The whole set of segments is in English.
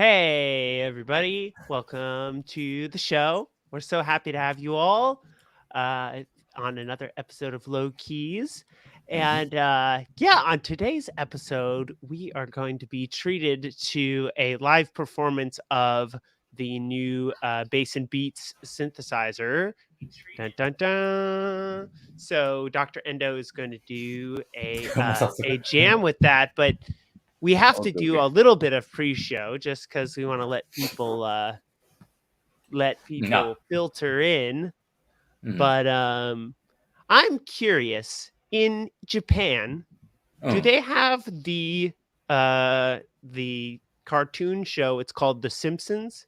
Hey, everybody. Welcome to the show. We're so happy to have you all uh, on another episode of Low Keys. And on today's episode, we are going to be treated to a live performance of the new Bass and Beats synthesizer. Dun, dun, dun. So Dr. Endo is going to do a jam with that, but we have to do a little bit of pre-show just because we want to let people filter in. But I'm curious. In Japan, do they have the cartoon show? It's called The Simpsons.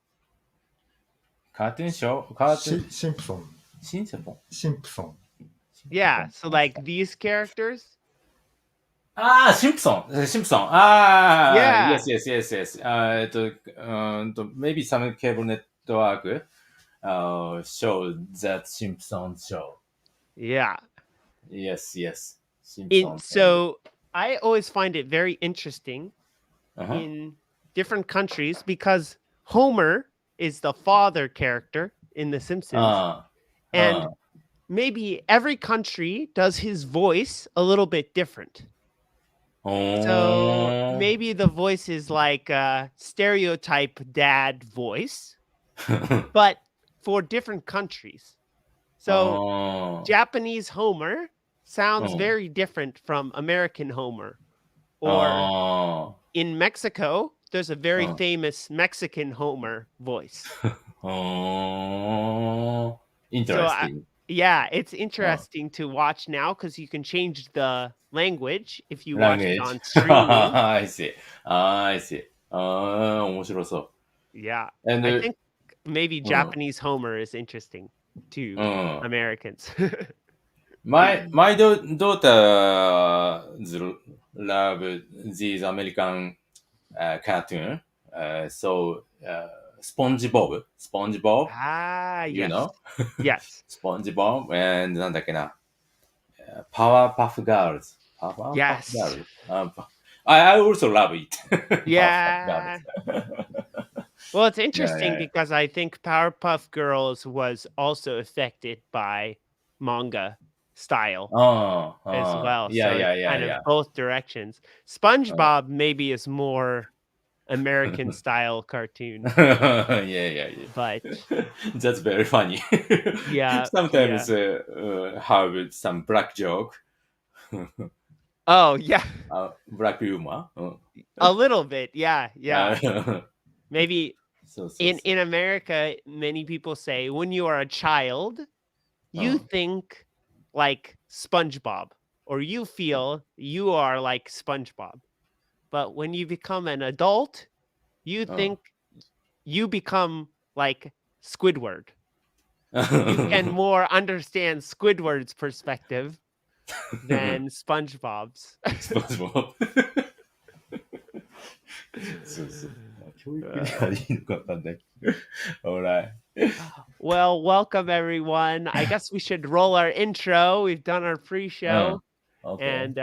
Cartoon show? Simpson. Simpson. Yeah, so like these characters. Simpson. Yeah. Yes. Maybe some cable network show that Simpson show. Yeah. Yes. Simpson. So I always find it very interesting in different countries because Homer is the father character in The Simpsons. And maybe every country does his voice a little bit different. So maybe the voice is like a stereotype dad voice, but for different countries. So Japanese Homer sounds very different from American Homer. Or in Mexico, there's a very famous Mexican Homer voice. Interesting. It's interesting to watch now because you can change the language if you watch it on streaming. I see. 面白そう。 Yeah. And I think maybe Japanese Homer is interesting to Americans. My daughter love these American cartoon. So SpongeBob. Yes. You know? Yes. SpongeBob and なんだっけな Powerpuff Girls. Yes. I also love it. Yeah. Well, it's interesting because I think Powerpuff Girls was also affected by manga style as well. Kind of both directions. SpongeBob maybe is more American style cartoon. But that's very funny. Yeah. Sometimes have some black joke. Oh yeah. Black humor. A little bit. Yeah. Maybe in America, many people say when you are a child, you think like SpongeBob, or you feel you are like SpongeBob. But when you become an adult, you think you become like Squidward. You can more understand Squidward's perspective than SpongeBob's. SpongeBob. 教育にはいいのかわかんない。Alright. Well, welcome everyone. I guess we should roll our intro. We've done our pre-show. Okay. And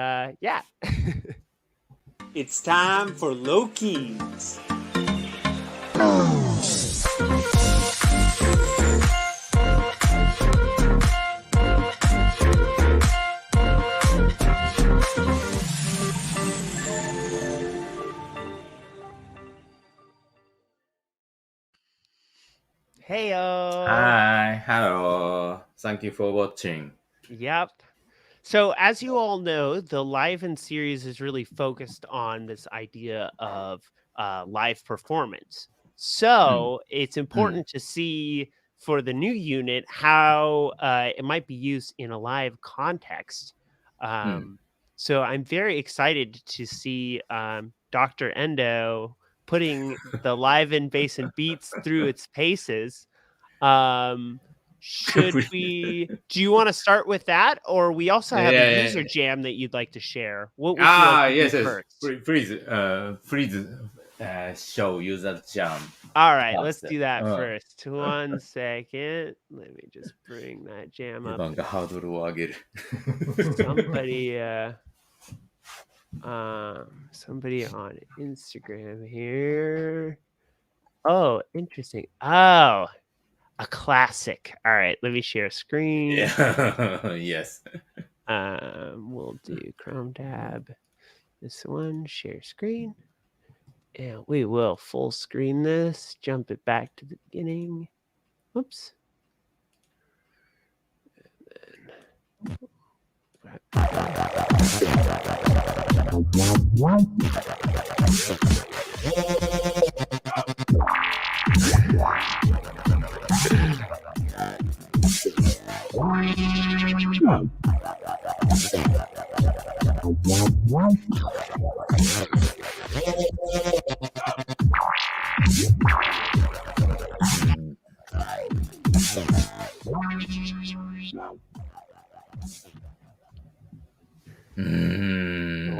it's time for LOWKEYS. Heyo. Hi, hello. Thank you for watching. Yep. So as you all know, the Live In series is really focused on this idea of live performance. So it's important to see for the new unit how it might be used in a live context. So I'm very excited to see Dr. Endo putting the Live In Bass and Beats through its paces. Do you want to start with that, or we also have a user jam that you'd like to share? What would you like to do first? Please show user jam. All right, let's do that first. 1 second. Let me just bring that jam up. Somebody on Instagram here. Oh, interesting. Oh, a classic. All right, let me share screen. Yeah. Yes. We'll do Chrome tab. This one, share screen. And we will full screen this, jump it back to the beginning. Whoops.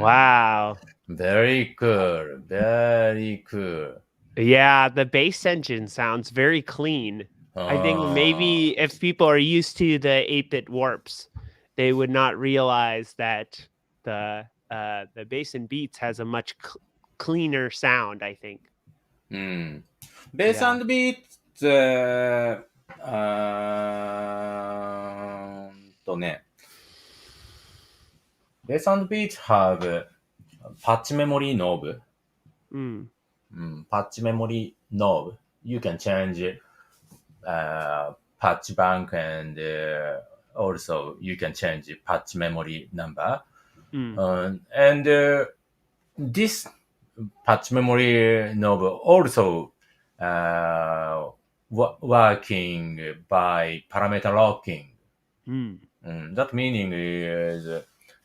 Wow. Very cool. Very cool. Yeah, the bass engine sounds very clean. I think maybe if people are used to the 8-bit warps, they would not realize that the bass and beats has a much cleaner sound, I think. うん。ベース Yeah.ビーツ、ね、ベースビーツ have patch memory knob. Patch memory knob. You can change patch bank and also you can change patch memory number. And this patch memory knob also working by parameter locking. That meaning is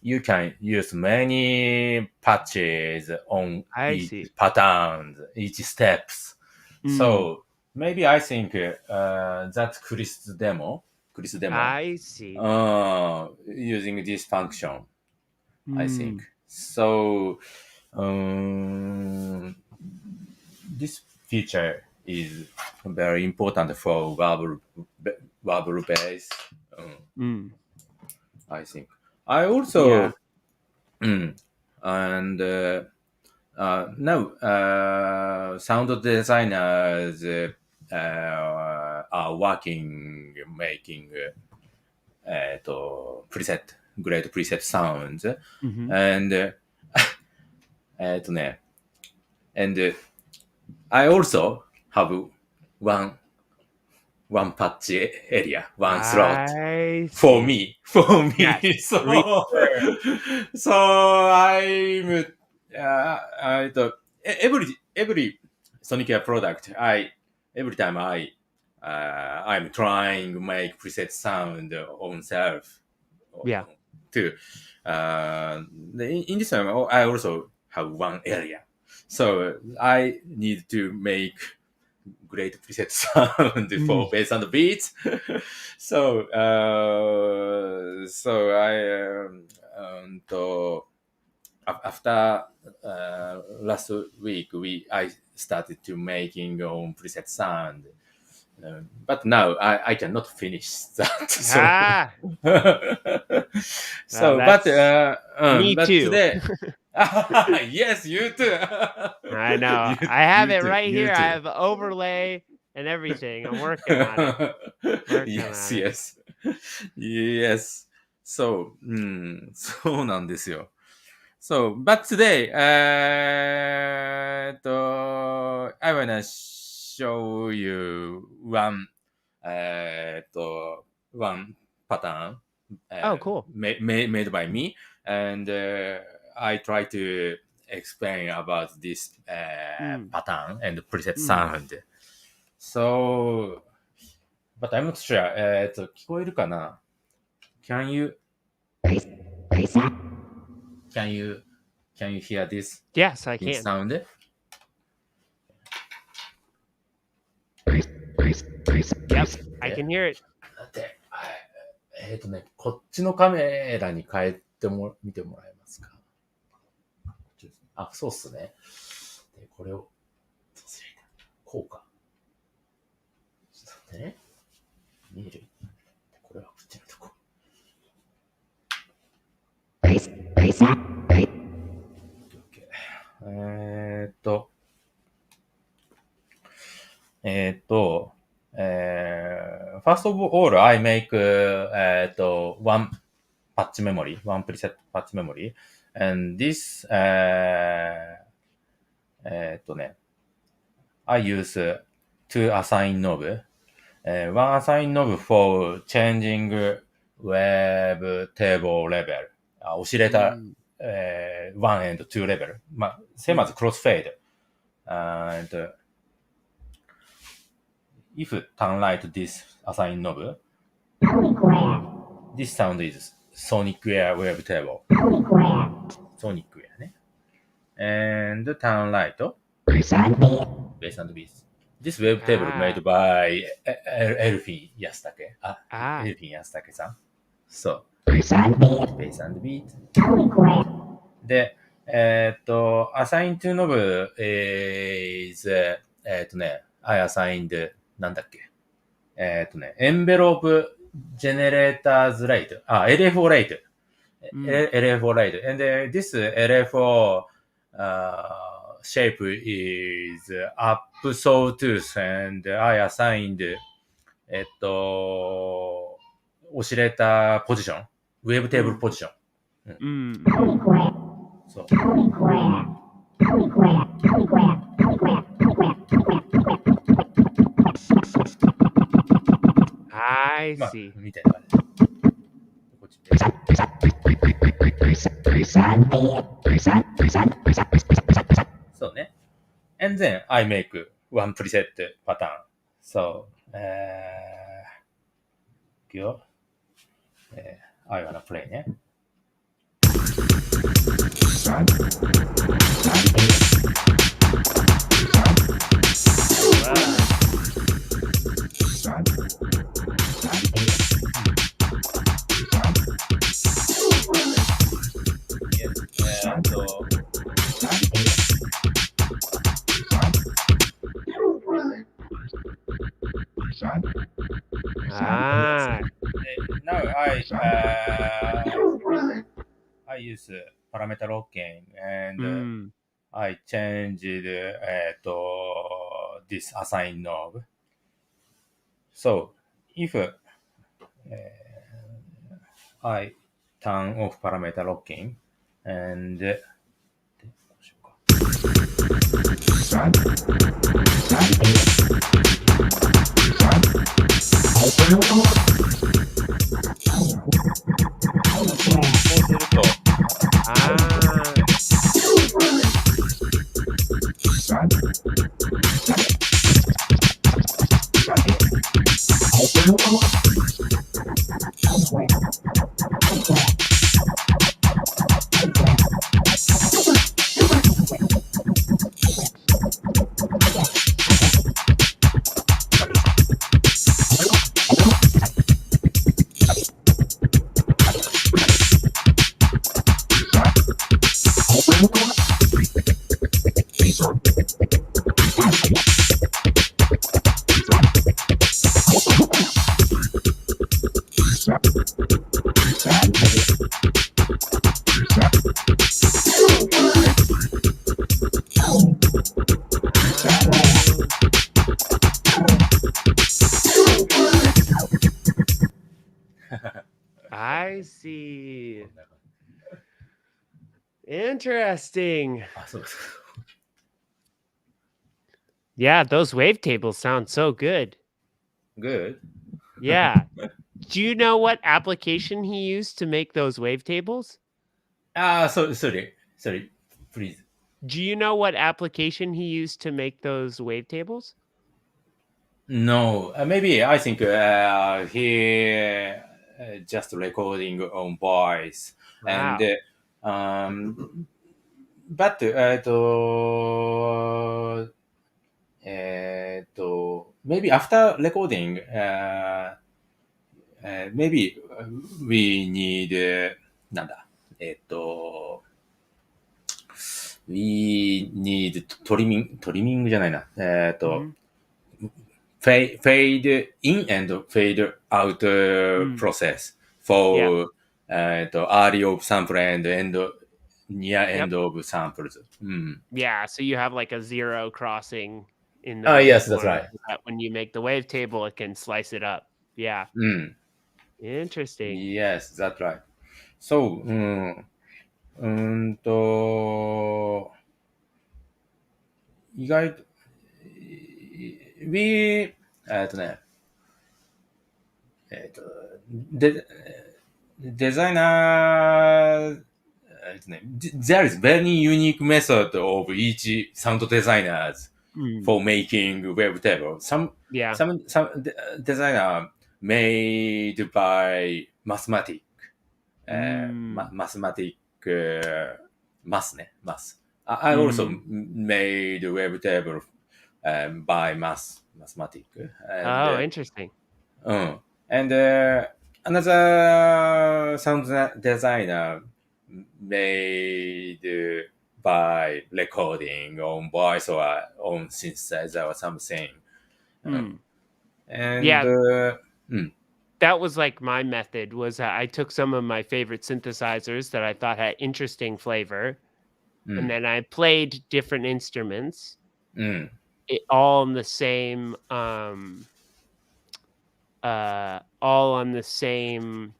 you can use many patches on I each see. patterns, each steps. So maybe I think that Chris demo, I see. using this function, I think. So this feature is very important for wobble bass. I think. I also and now sound designers are working making great preset sounds and and I also have one patch area, one slot I for see. me. Yes. So I'm every SONICWARE product. Every time I'm trying to make preset sound on self. Yeah. Too. In this time, I also have one area. So I need to make great preset sound for bass and beats. So after last week I started to making own preset sound. But now I cannot finish that. Me But too. today, yes, you too. I know. I have it right here. I have overlay and everything. I'm working on it. Yes. So, そうなんですよ。So, but today, I wanna show you one pattern Oh, cool. made by me, and I try to explain about this pattern and preset sound. So, but I'm not sure. 聞こえるかな? Can you hear this? Yes, I This can. sound? Yep, I can hear it. だって、こっちのカメラに変えて見てもらえますか？あ、そうっすね。で、これを、こうか。ちょっと待ってね。見える？これはこっちのとこ。first of all, I make, one patch memory, one preset patch memory. And this, I use two assign knob. One assign knob for changing web table level. オシレーター、1 and 2 level. Same as crossfade. And if turn right this assign knob, this sound is SONICWARE web table. SONICWARE ね。And turn right, bass and beats. This web table made by Elfin Yasutake. Elfin Yasutake-san. So, bass and beat. で、assign to knob is, I assigned, なんだっけ。envelope generators rate. LFO rate. LFO rate. And this LFO shape is up sawtooth and I assigned, oscillator position. Wavetable position. そう。I see. みたいな感じ。こっちそうね。And then I make one preset pattern. So, いくよ。I wanna play ね。Now I use parameter locking and I changed this assign knob. So if I turn off parameter locking and I see. Interesting. Yeah, those wavetables sound so good. Good. Yeah. Do you know what application he used to make those wavetables? Sorry, please. Do you know what application he used to make those wavetables? No, maybe I think he just recording on voice. Wow. And but maybe after recording, maybe we need なんだwe need trimming じゃないな。fade in and fade out process for early of sample and near end of samples. Yeah, so you have like a zero crossing in the Yes, that's form right. so that when you make the wavetable, it can slice it up. Yeah. Interesting. Yes, that's right. So, うーんと、意外と、we、えっとね、えっと、で、デザイナー、there is very unique method of each sound designers for making wavetable. Yeah. Some designer made by mathematic, mathematic math. I also made wavetable by mathematic. And Oh, interesting. and another sound designer made by recording on voice or on synthesizer or something. And Yeah, that was like my method was I took some of my favorite synthesizers that I thought had interesting flavor, and then I played different instruments, all on the same all on the same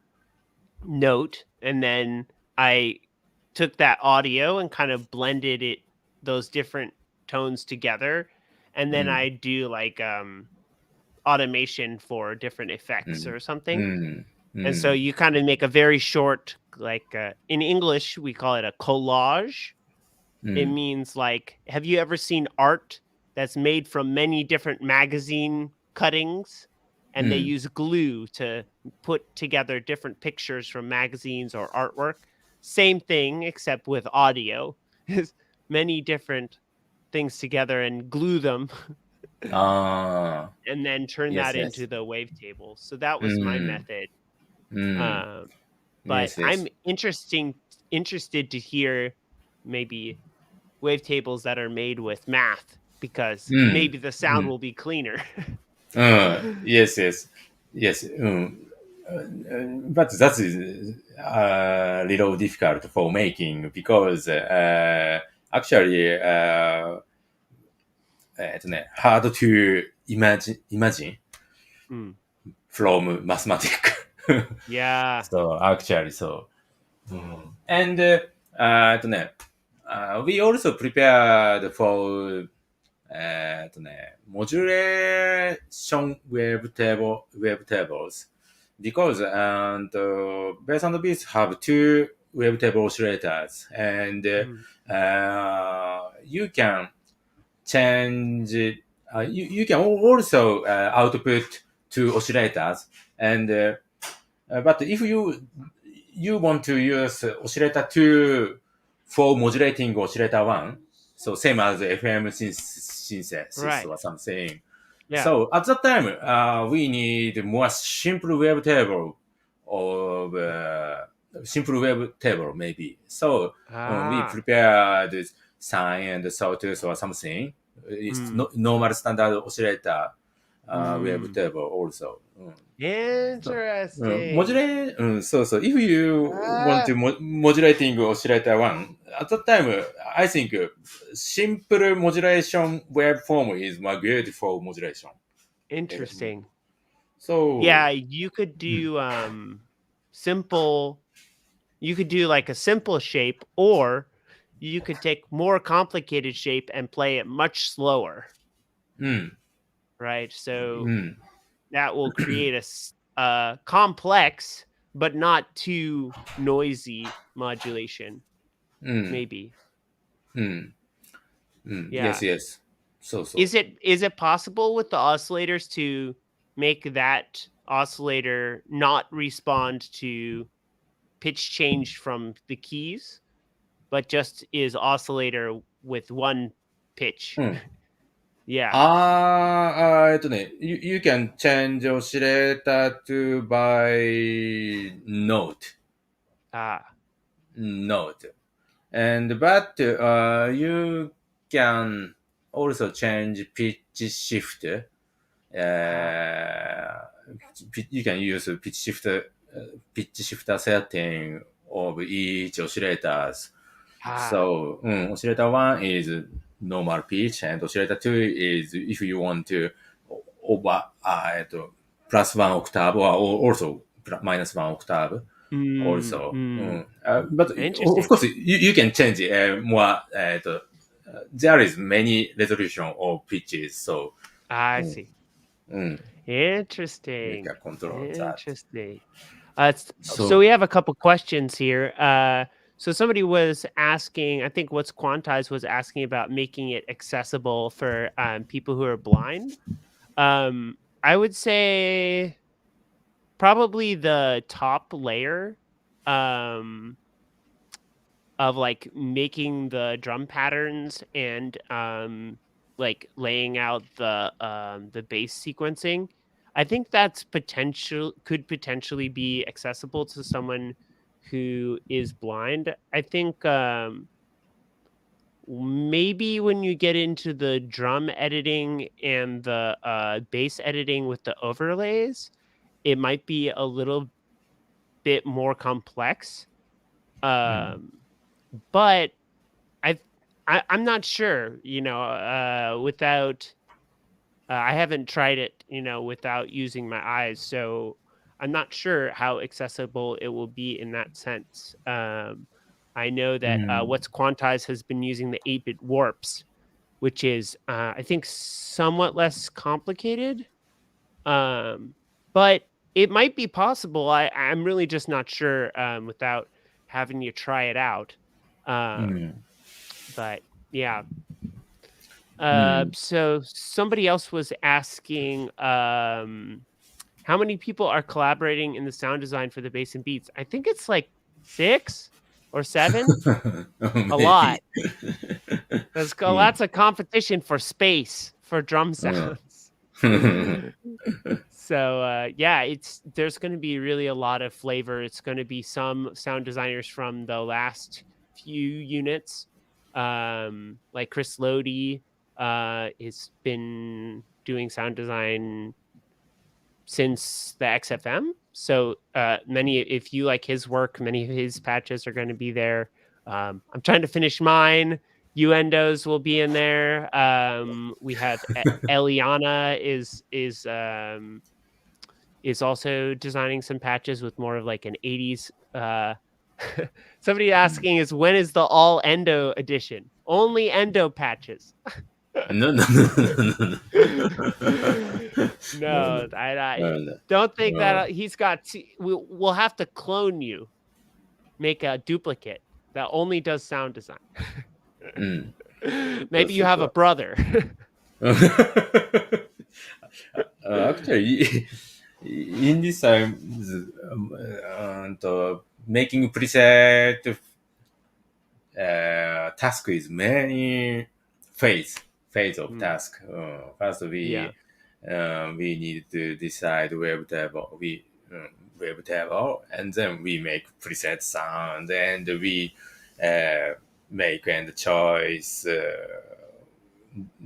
note, and then I took that audio and kind of blended those different tones together, and then I do like automation for different effects or something. And so you kind of make a very short, like in English, we call it a collage. It means like, have you ever seen art that's made from many different magazine cuttings? And they use glue to put together different pictures from magazines or artwork. Same thing, except with audio. Is many different things together and glue them and then turn yes, that yes. into the wavetable. So that was my method. Um, but Yes, I'm yes. interested to hear maybe wavetables that are made with math because maybe the sound will be cleaner. Yes, yes. Yes. But that is a little difficult for making because actually, hard to imagine Mm, from mathematics. yeah. So actually, so. And we also prepared for modulation wavetables because bass and beats have two wavetable oscillators and Mm, you can change you can also output two oscillators and but if you want to use oscillator 2 for modulating oscillator 1, so same as FM synthesis right. or something. Yeah. So at that time, we need more simple wavetable of simple wavetable maybe. So we Ah. prepare this sine and sawtooth or something. It's Mm, normal standard oscillator mm. wavetable also. そうモジュ Interesting. レそうそう。If you want Ah, to modulating oscillator one, at that time, I think simple modulation waveform is more good for modulation. interesting. So, Yeah, you could do simple you could do like a simple shape or you could take more complicated shape and play it much slower, うん、right? So うん、that will create a complex but not too noisy modulation, うん、maybe. うん、うん、Yeah. yes, yes. そうそ Is it possible with the oscillators to make that oscillator not respond to pitch change from the keys, but just is oscillator with one pitch? う。うん。Yeah. You can change oscillator to by Ah. note. And but you can also change pitch shift. Ah. You can use pitch shifter setting of each oscillators. Ah. So oscillator one is normal pitch, and oscillator 2 is if you want to over plus 1 octave or also minus 1 octave Mm, also. mm. But of Interesting. course, you can change more. There is many resolution of pitches, so I うん see. うん you Interesting. can control that. Interesting. So we So, have a couple questions here. So somebody was asking, I think what's quantized was asking about making it accessible for people who are blind. I would say probably the top layer um, of like making the drum patterns and like laying out the bass sequencing. I think that's could potentially be accessible to someone who is blind. I think maybe when you get into the drum editing and the bass editing with the overlays, it might be a little bit more complex. うん。Um, but I I'm not sure, without I haven't tried it, without using my eyes, so I'm not sure how accessible it will be in that sense. I know う thatん。What's Quantized has been using the 8-bit warps, which is I think somewhat less complicated. Um, but it might be possible. I'm really just not sure without having you try it out. う Um, ん。but yeah. うん。So somebody else was asking, how many people are collaborating in the sound design for the bass and beats? I think it's like 6 or 7. A lot. Maybe. There's うん。lots of competition for space for drum うん。sounds. So yeah, there's going to be really a lot of flavor. It's going to be some sound designers from the last few units, like Chris Lody, has been doing sound design since the XFM. So many, if you like his work, many of his patches are going to be there. I'm trying to finish mine. Endos will be in there. We have Eliana is also designing some patches with more of like an 80s. Somebody asking is when is the all Endo edition? Only Endo patches. No, no, no, no, no, no, no, No, I no, no. don't think that No. he's got. We'll have to clone you, make a duplicate that only does sound design. うん。そう Maybe you する have a と。brother. Actually, in this time, making preset task is many phase of Mm, task. First, yeah. we need to decide web table. Web table, and then we make preset sound, and we uh, make and choice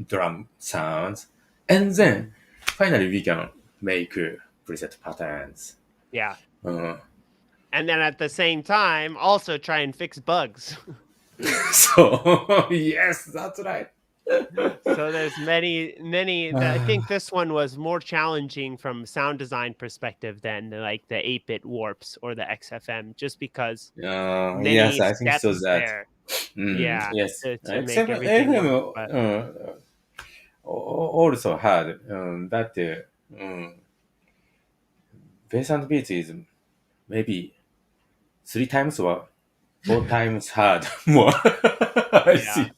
drum sounds, and then Mm, finally we can make preset patterns. yeah. Uh, And then at the same time, also try and fix bugs. so yes, that's right. So there's many that I think this one was more challenging from sound design perspective than like the 8-bit warps or the XFM, just because Yes, many I think so steps that. there. Mm, Yeah, yes, to make everything FM work. But also had that bass and beats is maybe 3 times or 4 times hard more. I yeah. see.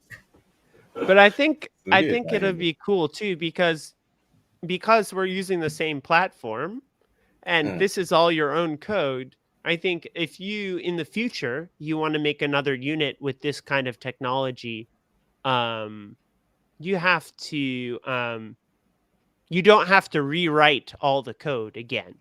But I think it'll すげえ大変だ。be cool too because we're using the same platform and うん。this is all your own code. I think if you in the future you want to make another unit with this kind of technology, um you have to you don't have to rewrite all the code again.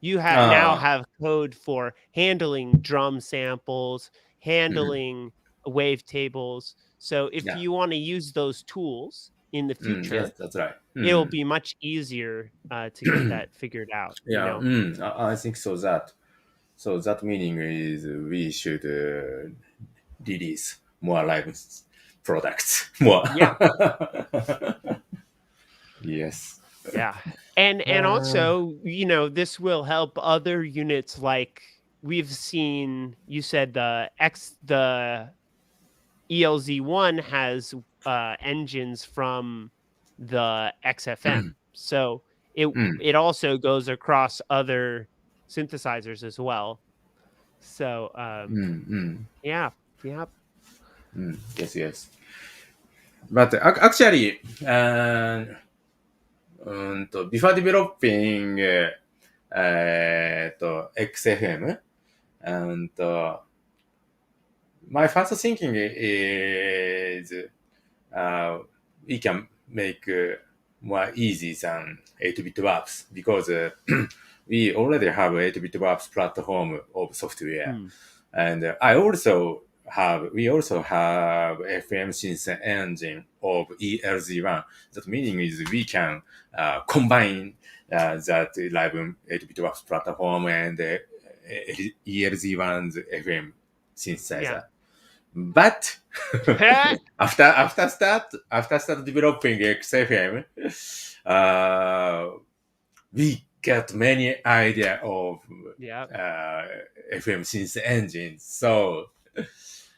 You now ああ、have code for handling drum samples, うん。handling wavetables. So if Yeah. you want to use those tools in the うん。Yes, future, that's right. う it'll ん。be much easier to get that figured out, you Yeah, know? I think so that. So that meaning is we should release more lives. products more. Yeah. Yes. Yeah. And also, this will help other units like we've seen. You said the ELZ1 has engines from the XFM. So it also goes across other synthesizers as well. So yeah. Yes, yes. But actually, before developing XFM, and my first thinking is we can make more easy than 8-bit warps because we already have 8-bit warps platform of software. And we also have FM synth engine of ELZ1. That meaning is we can combine that live 8-bit warps platform and ELZ1's FM synthesizer. Yeah. But after start developing XFM, we get many idea of FM synth engines. So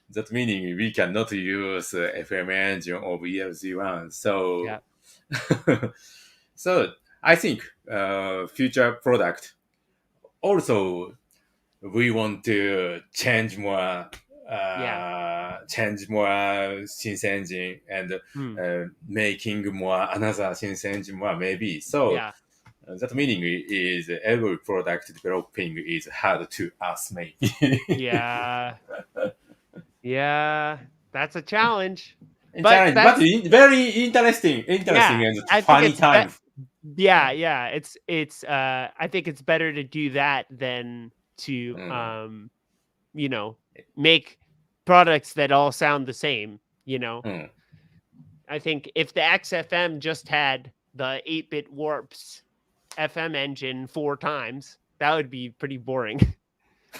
that meaning we cannot use FM engine of ELZ1. So so I think future product also we want to change more synth engine and making more another synth engine more maybe. So that meaning is every product developing is hard to us maybe. Yeah, that's a challenge. But very interesting and funny time. It's I think it's better to do that than to make products that all sound the same, I think if the XFM just had the 8-bit warps FM engine 4 times, that would be pretty boring.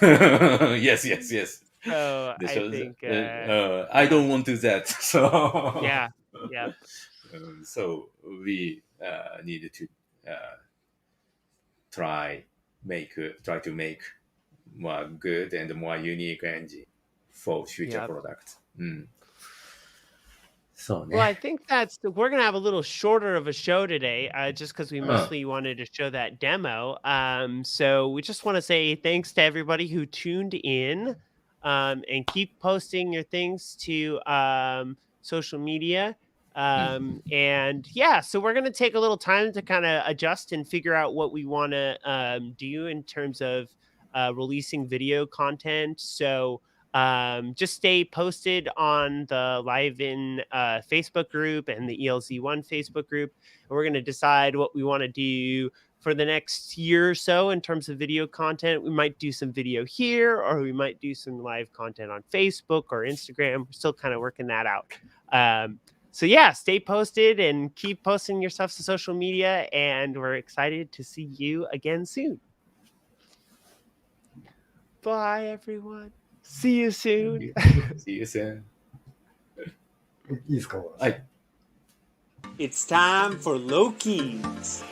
Yes. So I think I don't want to do that. So yeah. So we need to try to make more good and more unique engine for future products. So well, I think we're gonna have a little shorter of a show today, just because we mostly wanted to show that demo. So we just want to say thanks to everybody who tuned in, and keep posting your things to social media. And so we're gonna take a little time to kind of adjust and figure out what we want to do in terms of releasing video content. So just stay posted on the Live in Facebook group and the ELZ1 Facebook group. And we're going to decide what we want to do for the next year or so in terms of video content. We might do some video here, or we might do some live content on Facebook or Instagram. We're still kind of working that out. So stay posted and keep posting your stuff to social media. And we're excited to see you again soon. Bye, everyone. See you soon. See you soon. It's time for LOWKEYS.